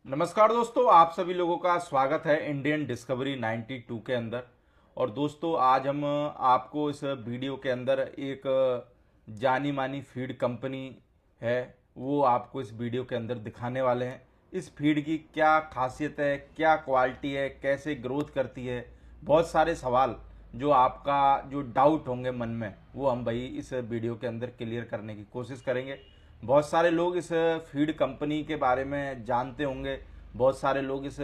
नमस्कार दोस्तों, आप सभी लोगों का स्वागत है इंडियन डिस्कवरी 92 के अंदर। और दोस्तों, आज हम आपको इस वीडियो के अंदर एक जानी मानी फीड कंपनी है वो आपको इस वीडियो के अंदर दिखाने वाले हैं। इस फीड की क्या खासियत है, क्या क्वालिटी है, कैसे ग्रोथ करती है, बहुत सारे सवाल जो आपका जो डाउट होंगे मन में वो हम भाई इस वीडियो के अंदर क्लियर करने की कोशिश करेंगे। बहुत सारे लोग इस फीड कंपनी के बारे में जानते होंगे, बहुत सारे लोग इस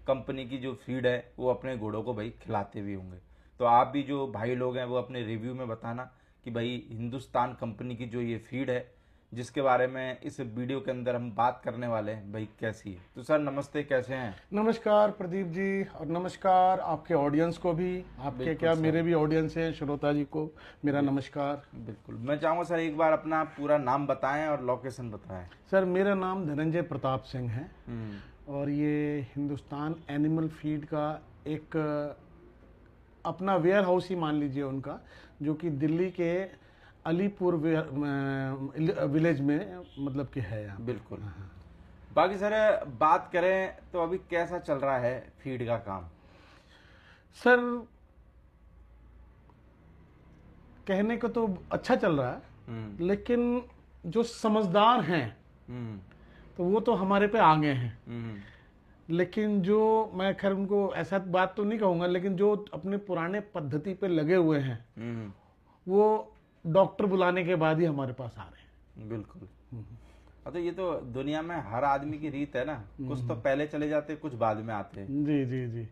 कंपनी की जो फीड है वो अपने घोड़ों को भाई खिलाते भी होंगे। तो आप भी जो भाई लोग हैं वो अपने रिव्यू में बताना कि भाई हिंदुस्तान कंपनी की जो ये फीड है जिसके बारे में इस वीडियो के अंदर हम बात करने वाले हैं भाई कैसी है। तो सर नमस्ते, कैसे हैं? नमस्कार प्रदीप जी, और नमस्कार आपके ऑडियंस को भी। आपके बिल्कुल क्या सर। मेरे भी ऑडियंस हैं, श्रोता जी को मेरा नमस्कार। बिल्कुल, मैं चाहूँगा सर एक बार अपना पूरा नाम बताएं और लोकेशन बताएं। सर मेरा नाम धनंजय प्रताप सिंह है हम्म। और ये हिंदुस्तान एनिमल फीड का एक अपना वेयर हाउस ही मान लीजिए उनका, जो कि दिल्ली के अलीपुर विलेज में मतलब कि है यहाँ। बिल्कुल। बाकी सर बात करें तो अभी कैसा चल रहा है फीड का काम? सर कहने को तो अच्छा चल रहा है, लेकिन जो समझदार हैं हम्म। तो वो तो हमारे पे आ गए हैं। हम्म। लेकिन जो मैं खैर उनको ऐसा बात तो नहीं कहूंगा, लेकिन जो अपने पुराने पद्धति पे लगे हुए हैं हम्म। वो डॉक्टर बुलाने के बाद ही हमारे पास आ रहे हैं। बिल्कुल। तो ये तो दुनिया में हर आदमी की रीत है ना, कुछ तो पहले चले जाते कुछ बाद में आते हैं। जी जी जी।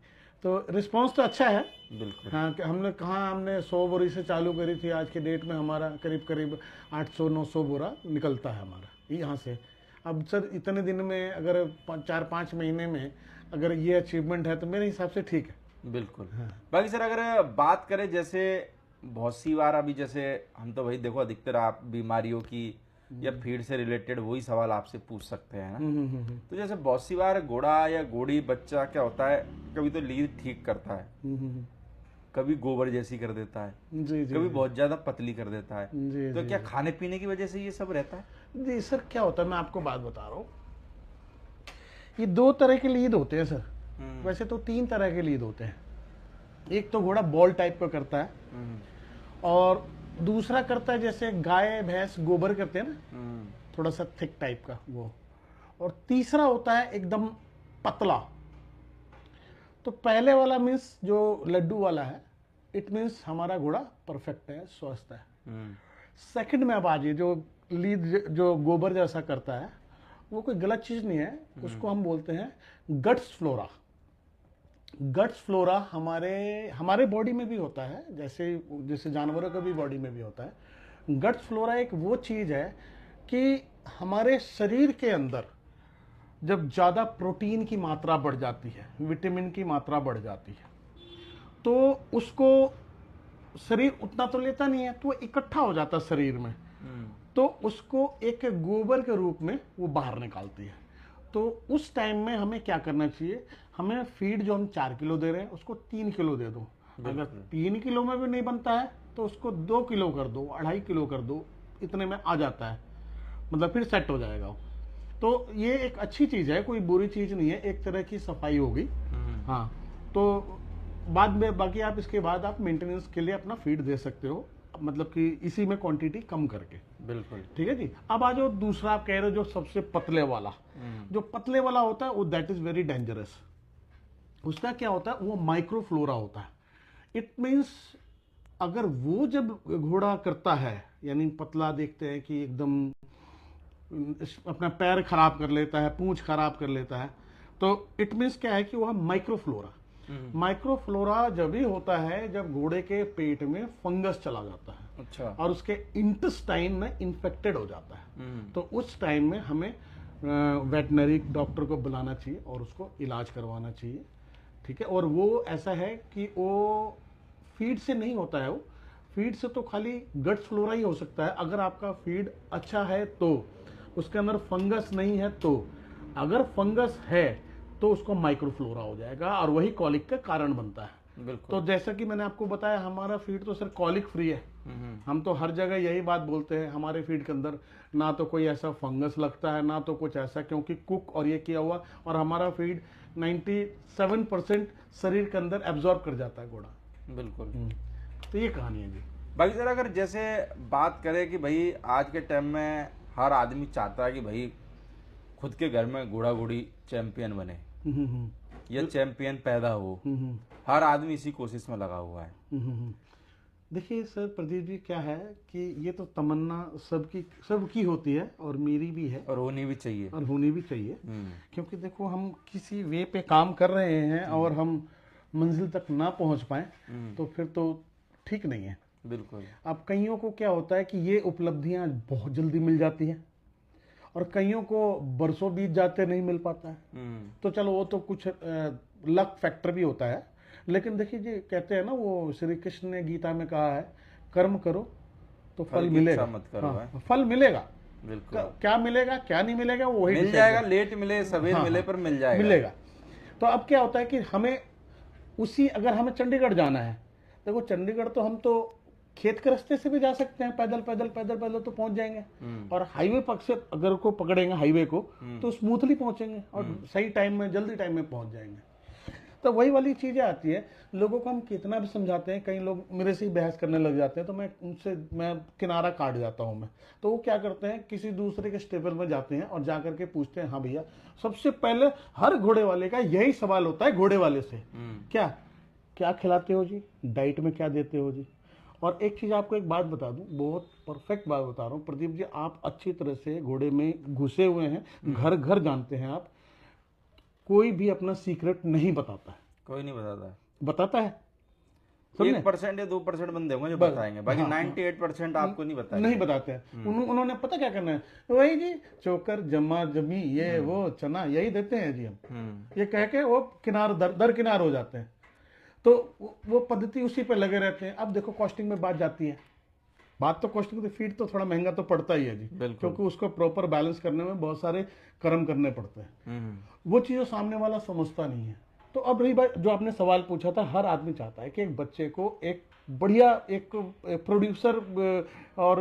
तो रिस्पांस तो अच्छा है। बिल्कुल। हाँ, कि हमने 100 बोरी से चालू करी थी, आज के डेट में हमारा करीब करीब 800-900 बोरा निकलता है हमारा यहाँ से। अब सर इतने दिन में अगर 4-5 महीने में अगर ये अचीवमेंट है तो मेरे हिसाब से ठीक है। बिल्कुल। हाँ। बाकी सर अगर बात करें, जैसे बहुत सी बार अभी जैसे हम तो भाई देखो अधिकतर आप बीमारियों की या फीड से रिलेटेड वही सवाल आपसे पूछ सकते हैं ना। तो जैसे बहुत सी बार घोड़ा या घोड़ी बच्चा क्या होता है, कभी तो लीद ठीक करता है, कभी गोबर जैसी कर देता है, जी जी कभी बहुत ज्यादा पतली कर देता है। जी तो जी क्या खाने पीने की वजह से ये सब रहता है? जी सर, क्या होता है मैं आपको बात बता रहा हूँ। ये 2 तरह के लीद होते हैं सर। वैसे तो 3 तरह के लीद होते हैं। एक तो घोड़ा बॉल टाइप का करता है, और दूसरा करता है जैसे गाय भैंस गोबर करते हैं ना, थोड़ा सा थिक टाइप का वो। और तीसरा होता है एकदम पतला। तो पहले वाला मीन्स जो लड्डू वाला है, इट मीन्स हमारा घोड़ा परफेक्ट है, स्वस्थ है। सेकंड में अब आ जाइए, जो लीद जो गोबर जैसा करता है वो कोई गलत चीज नहीं है, उसको हम बोलते हैं गट्स फ्लोरा। गट्स फ्लोरा हमारे बॉडी में भी होता है, जैसे जैसे जानवरों के भी बॉडी में भी होता है। गट्स फ्लोरा एक वो चीज है कि हमारे शरीर के अंदर जब ज्यादा प्रोटीन की मात्रा बढ़ जाती है, विटामिन की मात्रा बढ़ जाती है, तो उसको शरीर उतना तो लेता नहीं है, तो वो इकट्ठा हो जाता है शरीर में, तो उसको एक गोबर के रूप में वो बाहर निकालती है। तो उस टाइम में हमें क्या करना चाहिए, हमें फीड जो हम 4 किलो दे रहे हैं उसको 3 किलो दे दो। अगर 3 किलो में भी नहीं बनता है तो उसको 2 किलो कर दो, 2.5 किलो कर दो, इतने में आ जाता है, मतलब फिर सेट हो जाएगा वो। तो ये एक अच्छी चीज है, कोई बुरी चीज नहीं है, एक तरह की सफाई होगी। हाँ, तो बाद में बाकी आप इसके बाद आप मेंटेनेंस के लिए अपना फीड दे सकते हो, मतलब कि इसी में क्वांटिटी कम करके। बिल्कुल। ठीक है जी। अब आ जाओ दूसरा, आप कह रहे हो जो सबसे पतले वाला। जो पतले वाला होता है वो दैट इज वेरी डेंजरस। उसका क्या होता है, वो माइक्रोफ्लोरा होता है। इट मीन्स अगर वो जब घोड़ा करता है, यानी पतला देखते हैं कि एकदम अपना पैर खराब कर लेता है, पूंछ खराब कर लेता है, तो इट मीन्स क्या है कि वह माइक्रोफ्लोरा। माइक्रोफ्लोरा जब ही होता है जब घोड़े के पेट में फंगस चला जाता है। अच्छा। और उसके इंटेस्टाइन में इन्फेक्टेड हो जाता है। तो उस टाइम में हमें वेटनरी डॉक्टर को बुलाना चाहिए और उसको इलाज करवाना चाहिए। ठीक है। और वो ऐसा है कि वो फीड से नहीं होता है, वो फीड से तो खाली गट्स फ्लोरा ही हो सकता है, अगर आपका फीड अच्छा है तो, उसके अंदर फंगस नहीं है तो। अगर फंगस है तो उसको माइक्रोफ्लोरा हो जाएगा और वही कॉलिक का कारण बनता है। बिल्कुल। तो जैसा कि मैंने आपको बताया, हमारा फीड तो सर कॉलिक फ्री है। हम तो हर जगह यही बात बोलते हैं, हमारे फीड के अंदर ना तो कोई ऐसा फंगस लगता है ना तो कुछ ऐसा, क्योंकि कुक और ये किया हुआ, और हमारा फीड 97% शरीर के अंदर एब्जॉर्ब कर जाता है घोड़ा। बिल्कुल। तो ये कहानी है जी। बाकी सर अगर जैसे बात करें कि भाई आज के टाइम में हर आदमी चाहता है कि भाई खुद के घर में घोड़ा घोड़ी चैंपियन बने या चैंपियन पैदा हो, हर आदमी इसी कोशिश में लगा हुआ है। देखिए सर प्रदीप जी, क्या है कि ये तो तमन्ना सबकी होती है और मेरी भी है, और होनी भी चाहिए, और होनी भी चाहिए। क्योंकि देखो हम किसी वे पे काम कर रहे हैं और हम मंजिल तक ना पहुंच पाए तो फिर तो ठीक नहीं है। बिल्कुल। अब कईयों को क्या होता है कि ये उपलब्धियां बहुत जल्दी मिल जाती हैं और कईयों को बरसों बीत जाते नहीं मिल पाता है। तो चलो वो तो कुछ लक फैक्टर भी होता है, लेकिन देखिए जी कहते हैं ना, वो श्री कृष्ण ने गीता में कहा है, कर्म करो तो फल मिलेगा, मत करो। हाँ, फल मिलेगा। बिल्कुल। क्या मिलेगा क्या नहीं मिलेगा वो वही मिल जाएगा, लेट मिले सवेर मिले पर मिल जाएगा, मिलेगा। तो अब क्या होता है कि हमें अगर हमें चंडीगढ़ जाना है, देखो चंडीगढ़ तो हम तो खेत के रास्ते से भी जा सकते हैं, पैदल पैदल पैदल पैदल तो पहुंच जाएंगे, और हाईवे पक से अगर को पकड़ेंगे हाईवे को तो स्मूथली पहुंचेंगे और सही टाइम में, जल्दी टाइम में पहुंच जाएंगे। तो वही वाली चीजें आती है, लोगों को हम कितना भी समझाते हैं, कई लोग मेरे से ही बहस करने लग जाते हैं, तो मैं किनारा काट जाता हूं मैं। तो वो क्या करते हैं, किसी दूसरे के स्टेबल में जाते हैं और जाकर के पूछते हैं, हाँ भैया, सबसे पहले हर घोड़े वाले का यही सवाल होता है घोड़े वाले से, क्या खिलाते हो जी, डाइट में क्या देते हो जी। और एक चीज आपको एक बात बता दूं, बहुत परफेक्ट बात बता रहा हूं प्रदीप जी, आप अच्छी तरह से घोड़े में घुसे हुए हैं, घर घर जानते हैं आप, कोई भी अपना सीक्रेट नहीं बताता है। कोई नहीं बताता, बताता है 1% या 2% बंदे होंगे जो बताएंगे, बाकी 98% आपको नहीं बताएंगे, नहीं बताते हैं। उन्होंने पता क्या करना है, वही जी चोकर जमा जमी ये वो चना यही देते हैं जी हम, ये कह के वो किनार दर किनार हो जाते हैं। तो वो पद्धति उसी पे लगे रहते हैं। अब देखो कॉस्टिंग में बात जाती है, बात तो कॉस्टिंग की, फीड तो थोड़ा महंगा तो पड़ता ही है जी, क्योंकि उसको प्रॉपर बैलेंस करने में बहुत सारे कर्म करने पड़ते हैं, वो चीज़ सामने वाला समझता नहीं है। तो अब रही बात जो आपने सवाल पूछा था, हर आदमी चाहता है कि एक बच्चे को एक बढ़िया एक प्रोड्यूसर और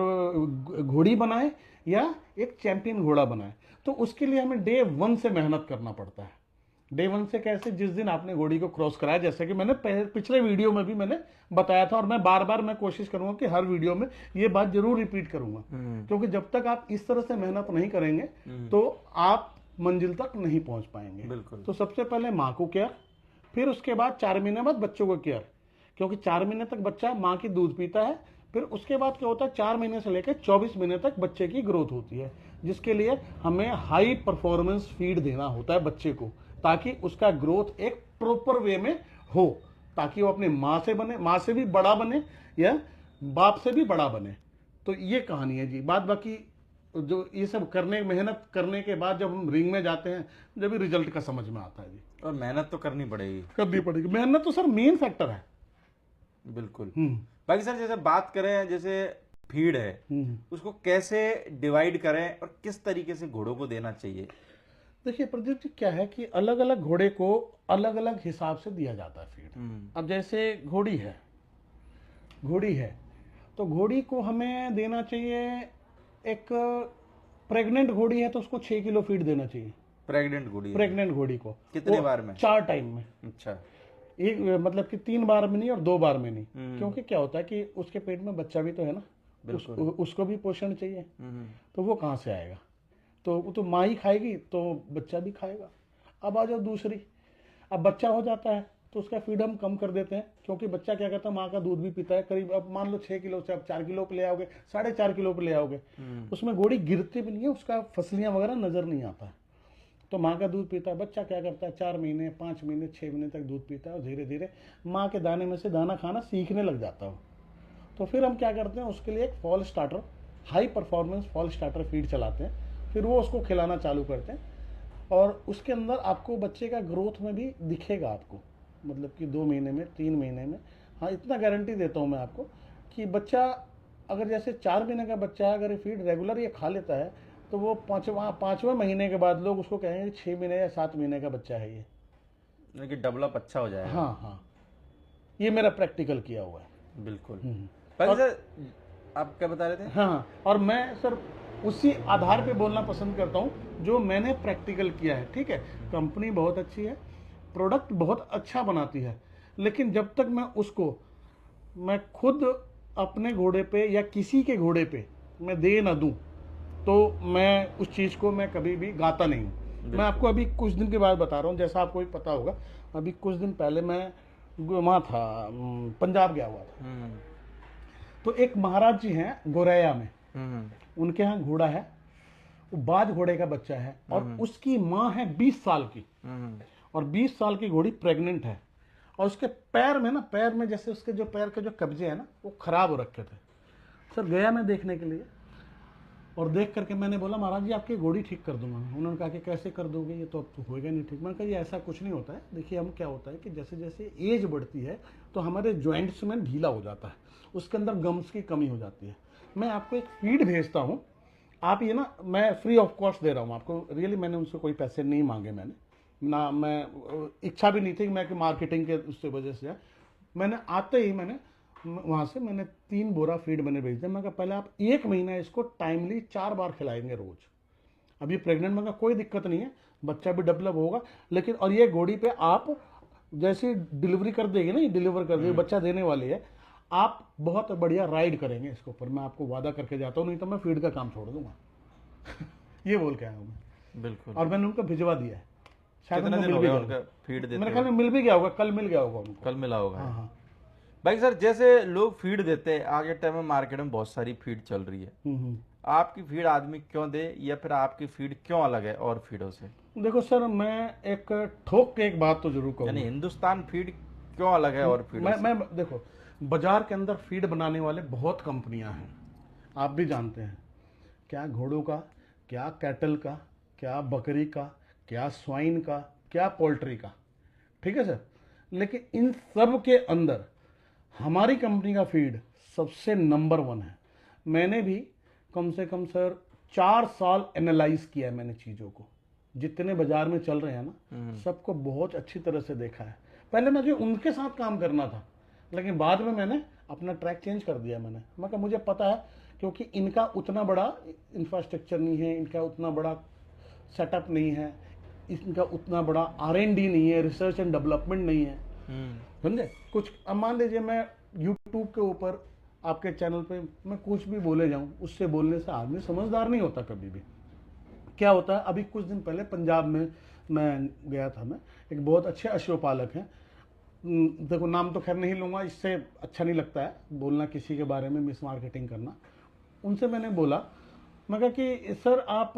घोड़ी बनाए या एक चैंपियन घोड़ा बनाए। तो उसके लिए हमें डे 1 से मेहनत करना पड़ता है। डे 1 से कैसे, जिस दिन आपने घोड़ी को क्रॉस कराया, जैसे कि मैंने पिछले वीडियो में भी मैंने बताया था, और मैं बार बार मैं कोशिश करूंगा कि हर वीडियो में ये बात जरूर रिपीट करूंगा, क्योंकि जब तक आप इस तरह से मेहनत नहीं करेंगे तो आप मंजिल तक नहीं पहुंच पाएंगे। बिल्कुल। तो सबसे पहले माँ को केयर, फिर उसके बाद 4 महीने बाद बच्चों को केयर, क्योंकि 4 महीने तक बच्चा माँ की दूध पीता है, फिर उसके बाद क्या होता है 4 महीने से लेकर 24 महीने तक बच्चे की ग्रोथ होती है, जिसके लिए हमें हाई परफॉर्मेंस फीड देना होता है बच्चे को, ताकि उसका ग्रोथ एक प्रॉपर वे में हो, ताकि वो अपने माँ से बने, माँ से भी बड़ा बने या बाप से भी बड़ा बने। तो ये कहानी है जी। बात बाकी जो ये सब मेहनत करने के बाद जब हम रिंग में जाते हैं, जब भी रिजल्ट का समझ में आता है जी। और मेहनत तो करनी पड़ेगी, मेहनत तो सर मेन फैक्टर है। बिल्कुल। बाकी सर जैसे बात करें, जैसे फीड है उसको कैसे डिवाइड करें और किस तरीके से घोड़ों को देना चाहिए। देखिए प्रदीप जी, क्या है कि अलग अलग घोड़े को अलग अलग हिसाब से दिया जाता है फीड। अब जैसे घोड़ी है तो घोड़ी को हमें देना चाहिए, एक प्रेग्नेंट घोड़ी है तो उसको 6 किलो फीड देना चाहिए। प्रेग्नेंट घोड़ी को कितने बार में? 4 टाइम में। अच्छा। एक मतलब कि 3 बार में नहीं और 2 बार में नहीं, क्योंकि क्या होता है कि उसके पेट में बच्चा भी तो है ना, उसको भी पोषण चाहिए, तो वो कहाँ से आएगा, तो वो तो माँ ही खाएगी तो बच्चा भी खाएगा। अब आ जाओ दूसरी, अब बच्चा हो जाता है तो उसका फीड हम कम कर देते हैं, क्योंकि बच्चा क्या करता है, माँ का दूध भी पीता है करीब, अब मान लो 6 किलो से आप 4 किलो पे ले आओगे, 4.5 किलो पे ले आओगे, उसमें घोड़ी गिरती भी नहीं है, उसका फसलियां वगैरह नजर नहीं आता है। तो माँ का दूध पीता है, बच्चा क्या करता है 4 महीने 5 महीने 6 महीने तक दूध पीता है और धीरे धीरे माँ के दाने में से दाना खाना सीखने लग जाता है। तो फिर हम क्या करते हैं, उसके लिए एक fall starter, high performance fall starter feed चलाते हैं, फिर वो उसको खिलाना चालू करते हैं, और उसके अंदर आपको बच्चे का ग्रोथ में भी दिखेगा आपको, मतलब कि 2 महीने में 3 महीने में, हाँ इतना गारंटी देता हूँ मैं आपको कि बच्चा अगर जैसे 4 महीने का बच्चा है, अगर फीड रेगुलर ये खा लेता है तो वो 5वें महीने के बाद लोग उसको कहेंगे 6 महीने या 7 महीने का बच्चा है ये, कि डेवलप अच्छा हो जाएगा। हाँ, ये मेरा प्रैक्टिकल किया हुआ है। बिल्कुल। बाकी सर आप क्या बता रहे थे? हाँ, और मैं सर उसी आधार पे बोलना पसंद करता हूँ जो मैंने प्रैक्टिकल किया है। ठीक है, कंपनी बहुत अच्छी है, प्रोडक्ट बहुत अच्छा बनाती है, लेकिन जब तक मैं खुद अपने घोड़े पे या किसी के घोड़े पे मैं दे ना दूं, तो मैं उस चीज़ को मैं कभी भी गाता नहीं हूँ। मैं आपको अभी कुछ दिन के बाद बता रहा हूँ, जैसा आपको भी पता होगा, अभी कुछ दिन पहले मैं वहाँ था, पंजाब गया हुआ था। तो एक महाराज जी हैं गोरैया में, उनके यहाँ घोड़ा है, वो बाज घोड़े का बच्चा है, और उसकी माँ है 20 साल की, और 20 साल की घोड़ी प्रेग्नेंट है, और उसके पैर में जैसे उसके जो पैर के जो कब्जे हैं ना, वो खराब हो रखे थे। सर गया मैं देखने के लिए, और देख करके मैंने बोला महाराज जी आपकी घोड़ी ठीक कर दूंगा। उन्होंने कहा कि कैसे कर दोगे, ये तो अब तो होएगा नहीं ठीक। मैंने कहा ये ऐसा कुछ नहीं होता है, देखिए हम क्या होता है कि जैसे जैसे एज बढ़ती है तो हमारे जॉइंट्स में ढीला हो जाता है, उसके अंदर गम्स की कमी हो जाती है। मैं आपको एक फीड भेजता हूँ, आप ये ना, मैं फ्री ऑफ कॉस्ट दे रहा हूँ आपको, रियली मैंने उनसे कोई पैसे नहीं मांगे, मैं इच्छा भी नहीं थी कि मैं कि मार्केटिंग के उससे वजह से। मैंने आते ही वहाँ से मैंने 3 बोरा फीड मैंने भेज दिया। मैं कहा पहले आप 1 महीना इसको टाइमली 4 बार खिलाएंगे रोज। अभी प्रेग्नेंट में कोई दिक्कत नहीं है, बच्चा भी डेवलप होगा, लेकिन और ये घोड़ी पे आप जैसे डिलीवरी कर देंगे ना, डिलीवर कर देंगे, बच्चा देने वाली है, आप बहुत बढ़िया राइड करेंगे इसके ऊपर, मैं आपको वादा करके जाता हूँ, नहीं तो मैं फीड का काम छोड़ दूंगा। ये बोल के आया हूँ मैं। बिल्कुल। और मैंने उनको भिजवा दिया है, शायद कितने उनको दिन मिल हो भी गया गया उनका फीड देते मेरे ख्याल में मिल भी गया होगा, कल मिल गया होगा उनको, कल मिला होगा। हाँ हाँ। भाई सर, जैसे लोग फीड देते हैं, आज के टाइम में मार्केट में बहुत सारी फीड चल रही है, आपकी फीड आदमी क्यों दे, या फिर आपकी फीड क्यों अलग है और फीडों से? देखो सर, मैं एक ठोक के एक बात तो जरूर कहूँगा, यानी हिंदुस्तान फीड क्यों अलग है और फीडों से? मैं देखो, बाजार के अंदर फीड बनाने वाले बहुत कंपनियां हैं, आप भी जानते हैं, क्या घोड़ों का, क्या कैटल का, क्या बकरी का, क्या स्वाइन का, क्या पोल्ट्री का। ठीक है सर, लेकिन इन सब के अंदर हमारी कंपनी का फीड सबसे नंबर 1 है। मैंने भी कम से कम सर 4 साल एनालाइज किया है मैंने चीज़ों को, जितने बाजार में चल रहे हैं ना, सबको बहुत अच्छी तरह से देखा है। पहले मुझे उनके साथ काम करना था, लेकिन बाद में मैंने अपना ट्रैक चेंज कर दिया। मैं कहा मुझे पता है, क्योंकि इनका उतना बड़ा इंफ्रास्ट्रक्चर नहीं है, इनका उतना बड़ा सेटअप नहीं है, इनका उतना बड़ा R&D नहीं है, रिसर्च एंड डेवलपमेंट नहीं है, समझे। कुछ अब मान लीजिए मैं यूट्यूब के ऊपर आपके चैनल पे मैं कुछ भी बोले जाऊं, उससे बोलने से आदमी समझदार नहीं होता कभी भी। क्या होता है, अभी कुछ दिन पहले पंजाब में मैं गया था, मैं एक बहुत अच्छे अश्वपालक हैं, देखो नाम तो खैर नहीं लूँगा, इससे अच्छा नहीं लगता है बोलना किसी के बारे में, मिस मार्केटिंग करना। उनसे मैंने बोला, मैं कहा कि सर आप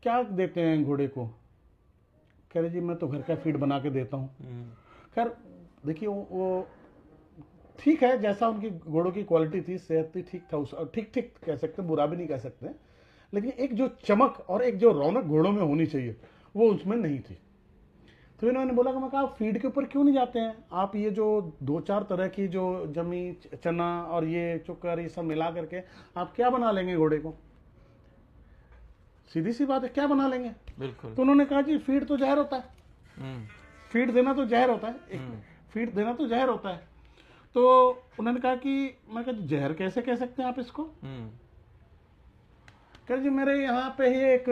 क्या देते हैं घोड़े को? कह रहे जी मैं तो घर का फीड बना के देता हूँ। खैर देखिए वो ठीक है, जैसा उनकी घोड़ों की क्वालिटी थी, सेहत थी, ठीक था, उस ठीक ठीक कह सकते, बुरा भी नहीं कह सकते, लेकिन एक जो चमक और एक जो रौनक घोड़ों में होनी चाहिए वो उसमें नहीं थी। तो इन्होंने बोला कि मैं कहा आप फीड के ऊपर क्यों नहीं जाते हैं, आप ये जो 2-4 तरह की जो जमी, चना और ये चुकर ये सब मिला करके आप क्या बना लेंगे घोड़े को? सीधी सी बात है, क्या बना लेंगे? बिल्कुल। तो उन्होंने कहा जी फीड तो जहर होता है, फीड देना तो जहर होता है, फीड देना तो जहर होता है। तो उन्होंने कहा कि मैं कहा जहर कैसे कह सकते हैं आप इसको? कह जी मेरे यहाँ पे ही एक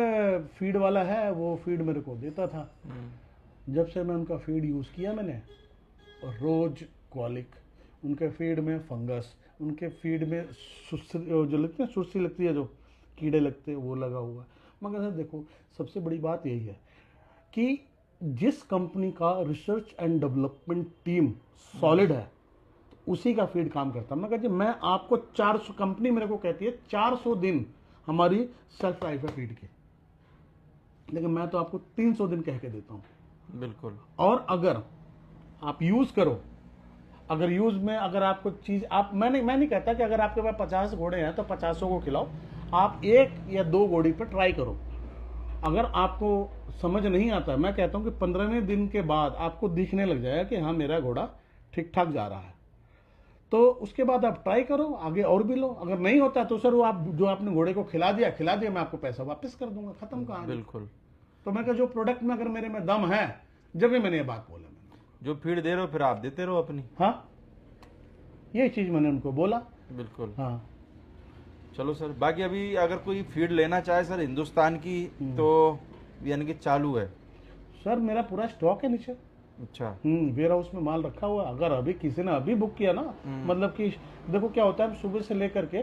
फीड वाला है, वो फीड मेरे को देता था, जब से मैं उनका फीड यूज़ किया मैंने, रोज कॉलिक, उनके फीड में फंगस, उनके फीड में जो लगती है सुस्ती लगती है, जो कीड़े लगते हैं वो लगा हुआ। मगर सर देखो, सबसे बड़ी बात यही है कि जिस कंपनी का research and development team solid है, उसी का फीड काम करता है। मैं कहती मैं आपको 400, कंपनी मेरे को कहती है 400 दिन हमारी सेल्फ लाइफ है फीड की, लेकिन मैं तो आपको 300 दिन कह के देता हूँ। बिल्कुल। और अगर आप यूज करो, अगर यूज में अगर आपको चीज आप, मैं नहीं कहता कि अगर आपके पास 50 घोड़े हैं तो 50 को खिलाओ, आप 1 या 2 घोड़ी पर ट्राई करो। अगर आपको समझ नहीं आता, मैं कहता हूं कि 15वें दिन के बाद आपको दिखने लग जाएगा कि हाँ मेरा घोड़ा ठीक ठाक जा रहा है, तो उसके बाद आप ट्राई करो, आगे और भी लो। अगर नहीं होता तो सर वो आप जो आपने घोड़े को खिला दिया, मैं आपको पैसा वापस कर दूंगा, खत्म कहानी। बिल्कुल। तो मैं कहा जो प्रोडक्ट में अगर मेरे में दम है, जब भी मैंने ये बात बोला, मैंने जो फीड दे रहे हो फिर आप देते रहो अपनी। हाँ, ये चीज मैंने उनको बोला। बिल्कुल। हाँ, चलो सर, बाकी अभी अगर कोई फीड लेना चाहे सर हिंदुस्तान की तो यानी कि चालू है? सर मेरा पूरा स्टॉक है नीचे। अच्छा। वेयर हाउस में माल रखा हुआ है। अगर अभी किसी ने अभी बुक किया ना, मतलब कि देखो क्या होता है, हम सुबह से लेकर के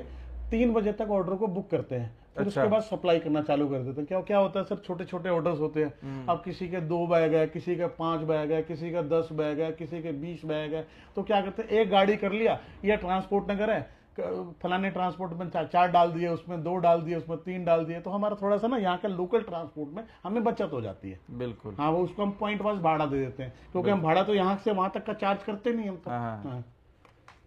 3 बजे तक ऑर्डर को बुक करते हैं, फिर अच्छा। उसके बाद सप्लाई करना चालू कर देते हैं। क्या क्या होता है सर, छोटे छोटे ऑर्डर्स होते हैं। अब किसी के 2 बैग है, किसी के 5 बैग है, किसी का 10 बैग है, किसी के 20 बैग है। तो क्या करते हैं, एक गाड़ी कर लिया, या ट्रांसपोर्ट नगर है, फलाने ट्रांसपोर्ट में 4 डाल दिए, उसमें 2 डाल दिए, उसमें 3 डाल दिए, तो हमारा थोड़ा सा ना यहाँ के लोकल ट्रांसपोर्ट में हमें बचत हो जाती है। बिल्कुल। हाँ, वो उसको हम पॉइंट वाइज भाड़ा दे देते हैं, क्योंकि हम भाड़ा तो यहाँ से वहां तक का चार्ज करते नहीं हम तो। हाँ। हाँ।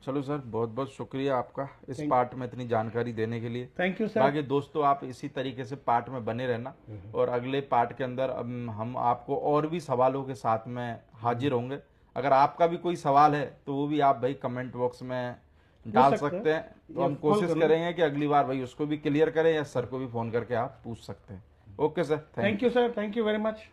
चलो सर, बहुत बहुत शुक्रिया आपका इस पार्ट में इतनी जानकारी देने के लिए। Thank you sir. बाकी दोस्तों, आप इसी तरीके से पार्ट में बने रहना, और अगले पार्ट के अंदर हम आपको और भी सवालों के साथ में हाजिर होंगे। अगर आपका भी कोई सवाल है तो वो भी आप भाई कमेंट बॉक्स में डाल सकते हैं, तो हम कोशिश करेंगे कि अगली बार भाई उसको भी क्लियर करें, या सर को भी फोन करके आप पूछ सकते हैं। Okay sir, thank you sir, thank you very much.